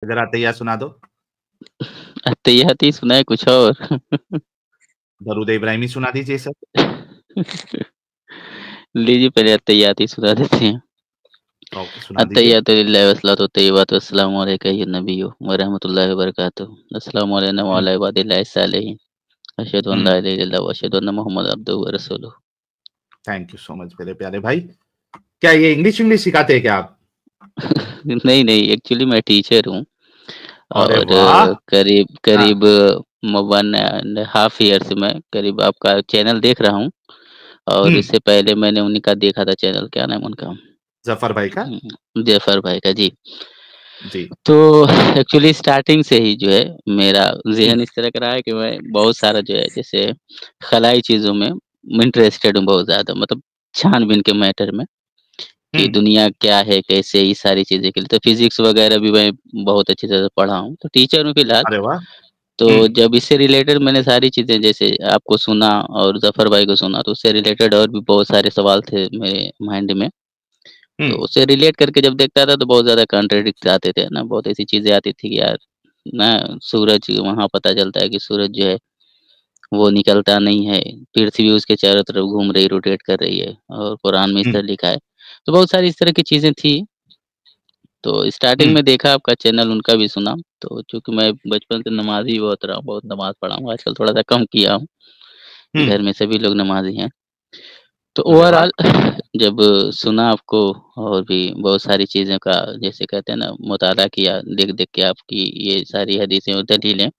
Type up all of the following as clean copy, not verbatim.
ज़रा अतैया सुना दो। अत्तैयाती सुना है कुछ और। दरूद इब्राहिमी सुना दीजिए सर। लीजिए पहले अत्तैयाती सुना देते हैं। ओके, सुना दीजिए। अत्तहियातु लिल्लाहि वस्सलातु तय्यिबातु वस्सलामु अलैका अय्युहन नबिय्यु व रहमतुल्लाहि व बरकातुहू। अस्सलामु अलैना व हुँ, अला इबादिल्लाहि सालिहीन। अशहदु अन हुँ। ला इलाहा इल्लल्लाह व अशहदु अन्न मुहम्मदन अब्दुहु व रसूलुहु। थैंक यू सो मच मेरे प्यारे भाई। क्या ये इंग्लिश विंग्लिश सिखाते हैं क्या आप? नहीं, नहीं एक्चुअली मैं टीचर हूँ अरे और वाह! करीब हाँ, करीब 1 एंड हाफ ईयर से मैं करीब आपका चैनल देख रहा हूँ और हुँ, इससे पहले मैंने उन्हीं का देखा था चैनल, क्या नाम है उनका? ज़फ़र भाई का? जफ़र भाई का, जी। जी। तो एक्चुअली स्टार्टिंग से ही जो है मेरा हुँ, ज़हन इस तरह का रहा है कि मैं बहुत सारा जो है जैसे खलाई चीज़ों में इंटरेस्टेड हूँ बहुत ज़्यादा, मतलब छान-बीन के मैटर में हुँ। कि दुनिया क्या है, कैसे, ये सारी चीज़ें के लिए। तो फिज़िक्स वगैरह भी मैं बहुत अच्छी तरह से पढ़ा हूँ, तो टीचर हूँ फिलहाल। अरे वाह! हुँ, तो जब इससे रिलेटेड मैंने सारी चीज़ें जैसे आपको सुना और ज़फ़र भाई को सुना, तो उससे रिलेटेड और भी बहुत सारे सवाल थे मेरे माइंड में। हुँ, तो उससे रिलेट करके जब देखता था तो बहुत ज़्यादा कॉन्ट्रडिक्ट आते थे ना, बहुत ऐसी चीज़ें आती थी कि यार ना सूरज वहाँ पता चलता है कि सूरज जो है वो निकलता नहीं है, पृथ्वी उसके चारों तरफ घूम रही, रोटेट कर रही है और कुरान में इस हुँ, तरह लिखा है। तो बहुत सारी इस तरह की चीज़ें थी, तो स्टार्टिंग हुँ, में देखा आपका चैनल, उनका भी सुना, तो चूँकि मैं बचपन से नमाज़ी बहुत रहा हूँ, बहुत नमाज़ पढ़ा हूँ, आजकल थोड़ा-सा कम किया हूँ, हुँ। घर में सभी लोग नमाज़ी हैं। तो अरे वाह! ओवरऑल जब सुना आपको और भी बहुत सारी चीज़ों का जैसे कहते हैं ना मुताला किया, देख-देख के आपकी ये सारी हदीसें और दलीलें,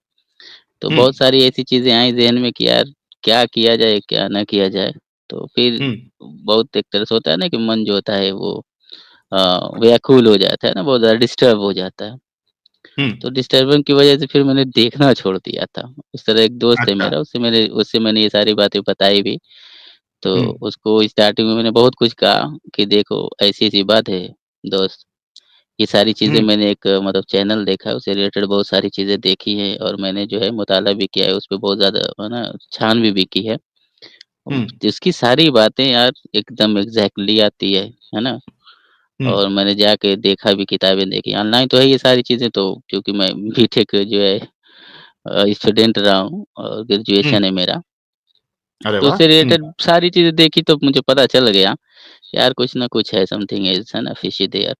तो हुँ, बहुत सारी ऐसी चीज़ें आई ज़हन में कि यार क्या किया जाए, क्या ना किया जाए? तो फिर हुँ, बहुत एक तरह से होता है ना कि मन जो होता है वो अ, व्याकुल हो जाता है ना, बहुत ज़्यादा डिस्टर्ब हो जाता है। हुँ। तो डिस्टर्बेंस की वजह से फिर मैंने देखना छोड़ दिया था। उस तरह एक दोस्त है अच्छा। मेरा, उससे मैंने ये सारी बातें बताई भी। तो हुँ, उसको स्टार्टिंग में मैंने बहुत कुछ कहा कि देखो ऐसी-ऐसी बात है दोस्त, ये सारी चीज़ें हुँ, मैंने एक मतलब चैनल देखा है, उससे रिलेटेड बहुत सारी चीज़ें देखी हैं और मैंने जो है मुताला भी किया है, उसपे बहुत ज़्यादा है ना छान-बीन भी की है। हुँ, जिसकी सारी बातें यार एकदम एग्ज़ैक्टली आती है ना? हुँ, और मैंने जाके देखा भी, किताबें देखी, ऑनलाइन तो है ये सारी चीज़ें तो क्योंकि मैं बीटेक जो है स्टूडेंट रहा हूँ और हुँ। ग्रेजुएशन है मेरा। अरे तो वाह! उससे हुँ, रिलेटेड सारी चीज़ें देखी तो मुझे पता चल गया, यार कुछ ना कुछ है, समथिंग इज़ है ना फिशी देयर।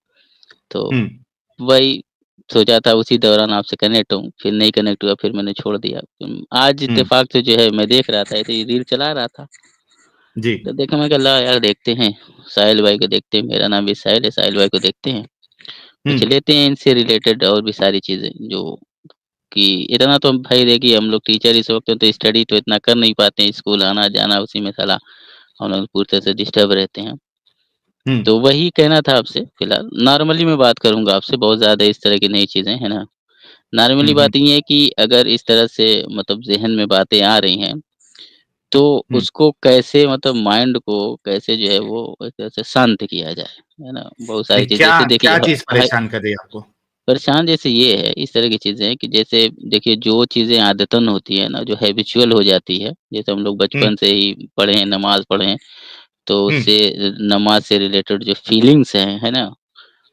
तो हुँ, वही सोचा था उसी दौरान आपसे कनेक्ट हूँ, फिर नहीं कनेक्ट हुआ, फिर मैंने छोड़ दिया। आज हुँ। इत्तेफ़ाक से जो है मैं देख रहा था, ऐसे ही रील चला रहा था, जी। तो देखा मैं कहा ला यार देखते हैं, साहिल भाई को देखते हैं, मेरा नाम भी साहिल है, साहिल भाई को देखते हैं, हुँ, कुछ लेते हैं इनसे रिलेटेड और भी सारी चीज़ें जो कि इतना तो हम भाई देखिए हम लोग टीचर इस वक़्त तो स्टडी तो इतना कर नहीं पाते हैं, स्कूल आना-जाना उसी में साला हम लोग पूरी तरह से डिस्टर्ब रहते हैं। हुँ, तो वही कहना था आपसे फिलहाल, नॉर्मली मैं बात करूँगा आपसे, बहुत ज़्यादा इस तरह की नई चीज़ें, है ना? हुँ, नॉर्मली हुँ, बात ये है कि अगर इस तरह से मतलब ज़हन में बातें आ रही हैं, तो हुँ। उसको कैसे मतलब माइंड को कैसे जो है वो एक तरह से शांत किया जाए, है ना? बहुत सारी नहीं, चीज़ क्या जैसे देखिए क्या चीज़ हाय परेशान कर रही है आपको? परेशान जैसे ये है, इस तरह की चीज़ें हैं कि जैसे देखिए जो चीज़ें आदतन होती है ना, जो हैबिचुअल हो जाती है, जैसे हम लोग हुँ, बचपन से ही पढ़े हैं, नमाज़ पढ़े हैं, तो हुँ, उससे नमाज़ से रिलेटेड जो फीलिंग्स हैं, है ना?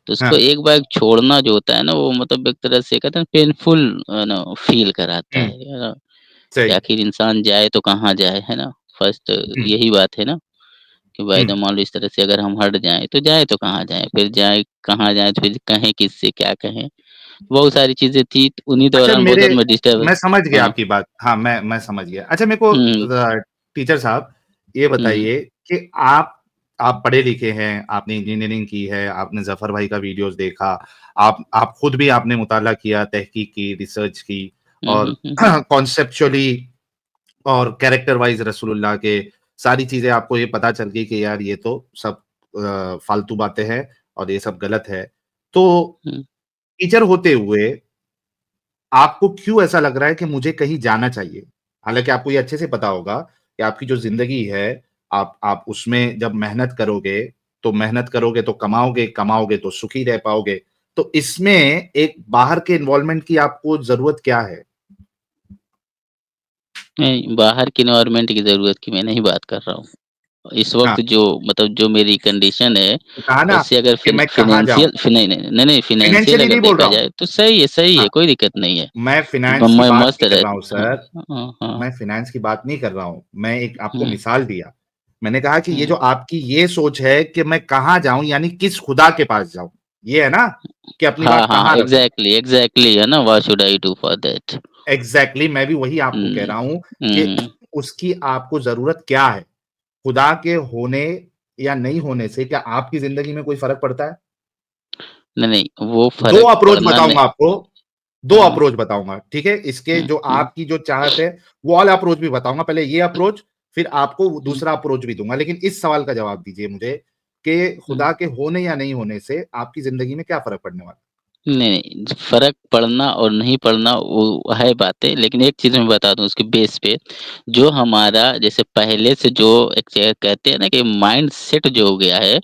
तो उसको हाँ, एक बार छोड़ना जो होता है ना, वो मतलब एक तरह से कहते हैं पेनफुल है ना, फ़ील कराता हुँ, है ना? कि सही। आखिर इंसान जाए तो कहाँ जाए, है ना? फर्स्ट हुँ, यही बात है ना, कि भाई हुँ। तो मान लो इस तरह से अगर हम हट जाएँ, तो जाएँ तो कहाँ जाएँ? फिर जाएँ कहाँ जाएँ? तो फिर कहें किससे, क्या कहें? बहुत सारी चीज़ें थी, तो उन्हीं अच्छा दौरान बहुत मेरे ज़्यादा मैं डिस्टर्ब मैं समझ गया हाँ। आपकी बात। हाँ, मैं समझ गया। अच्छा मेरे को हुँ, टीचर साहब ये हुँ, बताइए कि आप पढ़े-लिखे हैं, आपने इंजीनियरिंग की है, आपने ज़फ़र भाई का वीडियोज़ देखा, आप खुद भी आपने मुताला किया, तहकीक की, रिसर्च की हुँ, और हुँ, हुँ, हुँ, कॉन्सेप्चुअली और कैरेक्टर वाइज़ रसूलुल्लाह के सारी चीज़ें आपको ये पता चल गई कि यार ये तो सब फालतू बातें हैं और ये सब गलत है। तो हुँ, टीचर होते हुए आपको क्यों ऐसा लग रहा है कि मुझे कहीं जाना चाहिए? हालाँकि आपको ये अच्छे से पता होगा कि आपकी जो ज़िंदगी है, आप उसमें जब मेहनत करोगे तो कमाओगे, कमाओगे तो सुखी रह पाओगे। तो इसमें एक बाहर के इन्वॉल्वमेंट की आपको ज़रूरत क्या है? नहीं, बाहर की एनवायरनमेंट की ज़रूरत की मैं नहीं बात कर रहा हूँ। इस वक़्त हाँ, जो मतलब जो मेरी कंडीशन है, कहा ना उससे अगर कि मैं कहाँ फ़ाइनेंशियल जाऊँ? फ़ि नहीं, नहीं, नहीं, नहीं फ़ाइनेंशियल फाइनेंशियली अगर नहीं बोल देखा रहा हूँ। जाए तो सही है, हाँ, कोई दिक्कत नहीं है। मैं ब फ़ाइनेंस की मैं बात मस्त नहीं कर रह रहा हूँ हाँ, सर, हाँ, हाँ, मैं फ़ाइनेंस की बात नहीं कर रहा हूँ। मैं एक आपको हुँ, मिसाल दिया। मैंने कहा कि ये हुँ। जो आपकी ये सोच है कि मैं कहाँ जाऊँ यानी किस खुदा के पास जाऊँ? ये है ना कि अपनी हाँ, बात हाँ, कहाँ रखूँ? एग्ज़ैक्टली है ना, what should I do for that? Exactly मैं भी वही आपको कह हुँ, रहा हूँ कि हुँ। उसकी आपको ज़रूरत क्या है? खुदा के होने या नहीं होने से क्या आपकी ज़िंदगी में कोई फ़र्क पड़ता है? नहीं, नहीं, वो 2 फ़र्क अप्रोच पड़ना नहीं बताऊँगा आपको, 2 हाँ, अप्रोच बताऊँगा, ठीक है? इसके हुँ, जो हुँ, आपकी जो चाहत है, वो वाला अप्रोच भी बताऊँगा। पहले ये अप्रोच, फिर आपको हुँ, दूसरा अप्रोच भी दूँगा। लेकिन इस सवाल का जवाब दीजिए मुझे कि हुँ। खुदा के होने या नहीं होने से आपकी ज़िंदगी में क्या फ़र्क पड़ने वाला है? नहीं, फ़र्क पड़ना और नहीं पड़ना वो है बातें, लेकिन एक चीज़ मैं बता दूँ उसके बेस पे, जो हमारा जैसे पहले से जो एक कहते हैं ना कि माइंड सेट जो हो गया है,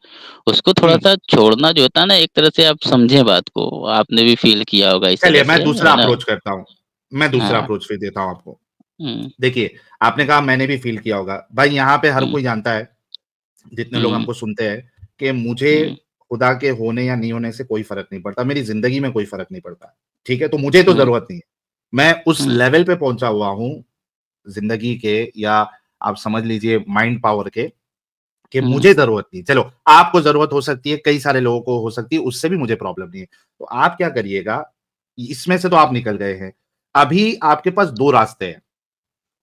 उसको हुँ, थोड़ा-सा छोड़ना जो होता है ना, एक तरह से आप समझें बात को, आपने भी फ़ील किया होगा इस तरह चलिए मैं से, दूसरा है ना? अप्रोच करता हूँ। मैं दूसरा हाँ, अप्रोच फिर देता हूँ आपको। हुँ, देखिए, आपने कहा मैंने भी फ़ील किया होगा। भाई यहाँ पे हर हुँ, कोई जानता है, जितने लोग हुँ, हमको सुनते हैं, कि मुझे हुँ, खुदा के होने या नहीं होने से कोई फ़र्क नहीं पड़ता, मेरी ज़िंदगी में कोई फ़र्क नहीं पड़ता, ठीक है? तो मुझे तो हुँ, ज़रूरत नहीं है। मैं उस हुँ, लेवल पे पहुँचा हुआ हूँ, ज़िंदगी के या आप समझ लीजिए माइंड पावर के, कि हुँ, मुझे ज़रूरत नहीं है। चलो, आपको ज़रूरत हो सकती है, कई सारे लोगों को हो सकती है, उससे भी मुझे प्रॉब्लम नहीं है। तो आप क्या करिएगा, इसमें से तो आप निकल गए हैं। अभी आपके पास 2 रास्ते हैं।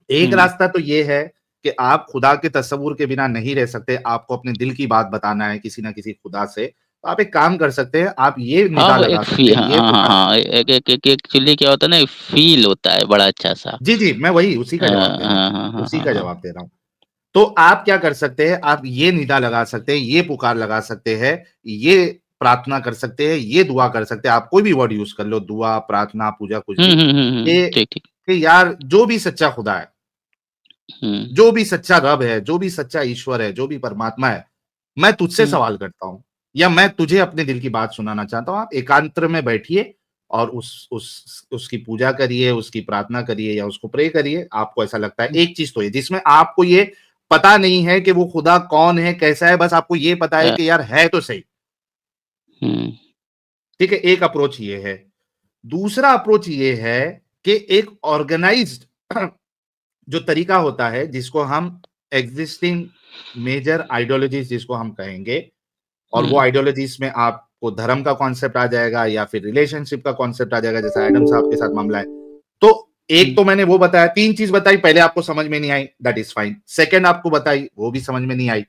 एक हुँ, रास्ता तो ये है कि आप खुदा के तसव्वुर के बिना नहीं रह सकते, आपको अपने दिल की बात बताना है किसी न किसी खुदा से, तो आप एक काम कर सकते हैं, आप ये हाँ, निदा वो लगा एक फ़ी सकते हैं, हाँ, ये हाँ, हाँ, पुकार हाँ, एक एक्चुअली क्या होता है ना, एक फ़ील होता है बड़ा अच्छा-सा। जी, जी, मैं वही उसी का जवाब दे रहा हूँ, हाँ, हाँ, हाँ, उसी हाँ, का हाँ। जवाब दे रहा हूँ। तो आप क्या कर सकते हैं, आप ये निदा लगा सकते हैं, ये पुकार लगा सकते हैं, ये प्रार्थना कर सकते हैं, ये दुआ कर सकते हैं, आप कोई भी वर्ड यूज़ कर लो, दुआ, प्रार्थना, पूजा, कुछ हुँ, भी, हुँ, हुँ, हुँ, ठीक, ठीक। कि यार जो भी सच्चा खुदा है, हुँ, जो भी सच्चा रब है, जो भी सच्चा ईश्वर है, जो भी परमात्मा है, मैं तुझसे हुँ, सवाल करता हूँ या मैं तुझे अपने दिल की बात सुनाना चाहता हूँ। आप एकांत में बैठिए और उस उसकी पूजा करिए, उसकी प्रार्थना करिए या उसको प्रे करिए। आपको ऐसा लगता है हुँ, एक चीज़ तो है जिसमें आपको ये पता नहीं है कि वो खुदा कौन है, कैसा है, बस आपको ये पता है अ, कि यार है तो सही। हुँ, ठीक है? एक अप्रोच ये है। दूसरा अप्रोच ये है कि एक ऑर्गेनाइज़्ड जो तरीका होता है जिसको हम एग्जिस्टिंग मेजर आइडियोलॉजीज़ जिसको हम कहेंगे और वो हुँ, आइडियोलॉजीज़ में आपको धर्म का कॉन्सेप्ट आ जाएगा या फिर रिलेशनशिप का कॉन्सेप्ट आ जाएगा जैसा एडम साहब के साथ मामला है। तो एक हुँ, तो मैंने वो बताया 3 चीज़ बताई पहले आपको समझ में नहीं आई दैट इज़ फाइन। सेकंड आपको बताई वो भी समझ में नहीं आई।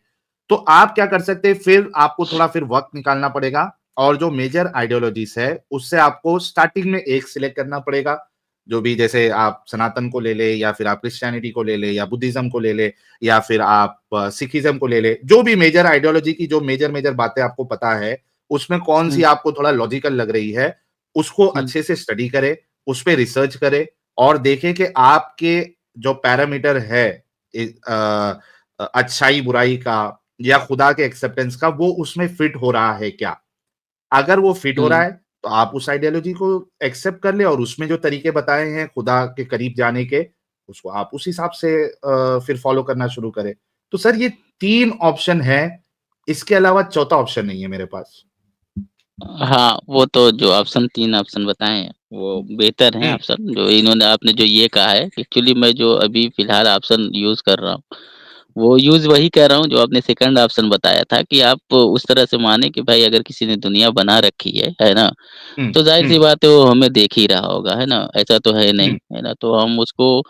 तो आप क्या कर सकते हैं फिर आपको थोड़ा फिर वक़्त निकालना पड़ेगा और जो मेजर आइडियोलॉजीज़ है उससे आपको स्टार्टिंग में एक सिलेक्ट करना पड़ेगा। जो भी जैसे आप सनातन को ले लें या फिर आप क्रिश्चियनिटी को ले लें या बुद्धिज़्म को ले लें या फिर आप सिखिज़्म को ले लें। जो भी मेजर आइडियोलॉजी की जो मेजर-मेजर बातें आपको पता है, उसमें कौन-सी हुँ, आपको थोड़ा लॉजिकल लग रही है, उसको हुँ, अच्छे से स्टडी करें, उस पे रिसर्च करें और देखें कि आपके जो पैरामीटर है अच्छाई-बुराई का या खुदा के एक्सेप्टेंस का वो उसमें फिट हो रहा है क्या? अगर वो फिट हो रहा हुँ। है, तो आप उस आइडियोलॉजी को एक्सेप्ट कर लें और उसमें जो तरीके बताए हैं खुदा के करीब जाने के, उसको आप उस हिसाब से फिर फॉलो करना शुरू करें। तो सर ये 3 ऑप्शन हैं, इसके अलावा चौथा ऑप्शन नहीं है मेरे पास। हाँ, वो तो जो ऑप्शन 3 ऑप्शन बताए हैं, वो बेहतर हैं हुँ, ऑप्शन जो इन्होंने आपने जो ये कहा है, एक्चुअली मैं जो अभी फ़िलहाल ऑप्शन यूज़ कर रहा हूँ, वो यूज़ वही कर रहा हूँ जो आपने सेकंड ऑप्शन बताया था कि आप उस तरह से माने कि भाई अगर किसी ने दुनिया बना रखी है ना? हुँ, तो हुँ, ज़ाहिर-सी बात है वो हमें देख ही रहा होगा, है ना? ऐसा तो है नहीं, हुँ, है ना? तो हम उसको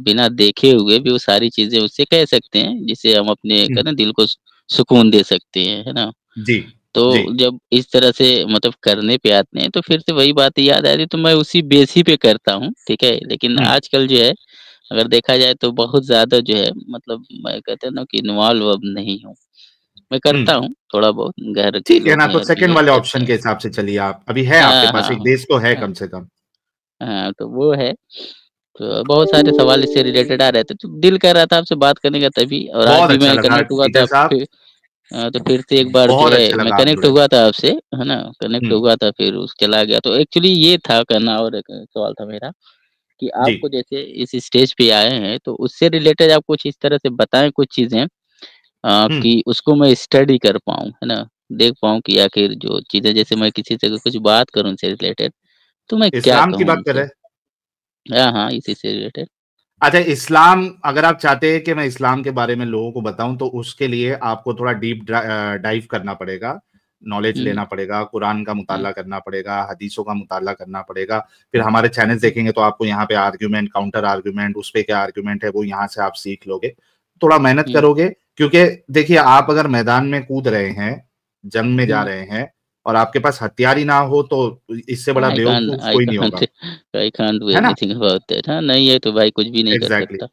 बिना देखे हुए भी वो सारी चीज़ें उससे कह सकते हैं, जिससे हम अपने हुँ। कहते हैं दिल को सुकून दे सकते हैं, है ना? जी, तो जी। जब इस तरह से मतलब करने पे आते हैं, तो फिर से वही बात याद आ रही, तो मैं उसी बेस ही पे करता हूँ, ठीक है? लेकिन हुँ, आजकल जो है, अगर देखा जाए तो बहुत ज़्यादा जो है मतलब मैं कहते हैं ना कि इन्वॉल्व अब नहीं हूँ। मैं हुँ। करता हूँ थोड़ा बहुत, घर के ठीक है लोग ना, हैं, तो अभी सेकंड हेल्प वाले करते ऑप्शन हैं। के हिसाब से चलिए आप। अभी है आपके हाँ, पास हाँ, एक बेस तो है हाँ, कम से कम। हाँ, तो वो है। तो बहुत सारे सवाल इससे रिलेटेड आ रहे थे, तो दिल कर रहा था आपसे बात करने का तभी और आज बहुत भी अच्छा मैं लगा कनेक्ट हुआ टीचर था साहब, तो फिर से एक बार जो बहुत है अच्छा मैं लगा आप कनेक्ट जुड़े। हुआ था आपसे, है ना? कनेक्ट हुँ, हुआ था फिर उस चला गया। तो एक्चुअली ये था कहना और एक सवाल था मेरा कि जी। आपको जैसे इस स्टेज पे आए हैं, तो उससे रिलेटेड आप कुछ इस तरह से बताएँ कुछ चीज़ें हुँ। कि उसको मैं स्टडी कर पाऊँ, है ना? देख पाऊँ कि आखिर जो चीज़ें जैसे मैं किसी से अगर कुछ बात करूँ उनसे रिलेटेड, तो मैं क्या इस्लाम की कहूँ बात कर उनसे? रहे हैं? हाँ, हाँ, इसी से रिलेटेड। अच्छा, इस्लाम अगर आप चाहते हैं कि मैं इस्लाम के बारे में लोगों को बताऊँ, तो उसके लिए आपको थोड़ा डाइव करना पड़ेगा, नॉलेज हुँ, लेना पड़ेगा, कुरान का हुँ, मुताला करना पड़ेगा, हदीसों का मुताला करना पड़ेगा। फिर हमारे चैनल्स देखेंगे तो आपको यहाँ पे आर्गुमेंट, काउंटर आर्गुमेंट, उस पे क्या आर्गुमेंट है, वो यहाँ से आप सीख लोगे। थोड़ा मेहनत हुँ, करोगे क्योंकि देखिए, आप अगर मैदान में कूद रहे हैं, जंग में जा हुँ। रहे हैं और आपके पास हथियार ही ना हो, तो इससे बड़ा बेवकूफ़ आई कोई नहीं कांट होगा। आई कांट डू है ना? एनीथिंग अबाउट दैट हाँ, नहीं है तो भाई कुछ भी नहीं कर एग्ज़ैक्टली। सकता।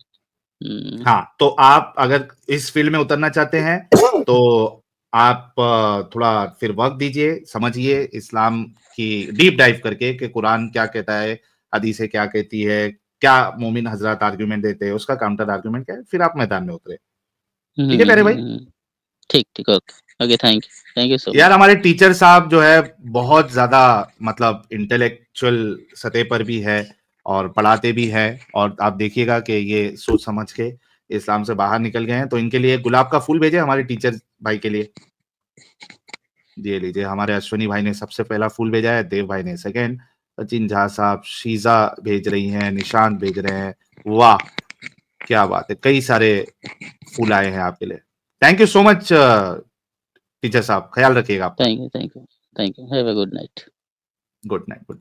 हुँ। हाँ, तो आप अगर इस फ़ील्ड में उतरना चाहते हैं, तो आप थोड़ा फिर वक़्त दीजिए, समझिए इस्लाम की डीप डाइव करके कि कुरान क्या कहता है, हदीसें क्या कहती है, क्या मोमिन हज़रात आर्गुमेंट देते हैं, उसका काउंटर आर्गुमेंट क्या है, फिर आप मैदान में उतरें। हुँ, ठीक है हुँ, प्यारे भाई? हुँ, हुँ। ठीक, ठीक, okay. Okay, thank you so यार मच। हमारे टीचर साहब जो है बहुत ज़्यादा मतलब इंटेलेक्चुअल सतह पर भी है और पढ़ाते भी हैं और आप देखिएगा कि ये सोच समझ के इस्लाम से बाहर निकल गए हैं, तो इनके लिए गुलाब का फूल भेजें हमारे टीचर भाई के लिए। ये लीजिए हमारे अश्विनी भाई ने सबसे पहला फूल भेजा है, देव भाई ने सेकंड, सचिन झा साहब, शीज़ा भेज रही हैं, निशांत भेज रहे हैं। वाह! क्या बात है! कई सारे फूल आए हैं आपके लिए। Thank you so much teacher साहब, ख़्याल रखिएगा अपना। Thank you, thank you, thank you. Have a good night. Good night, good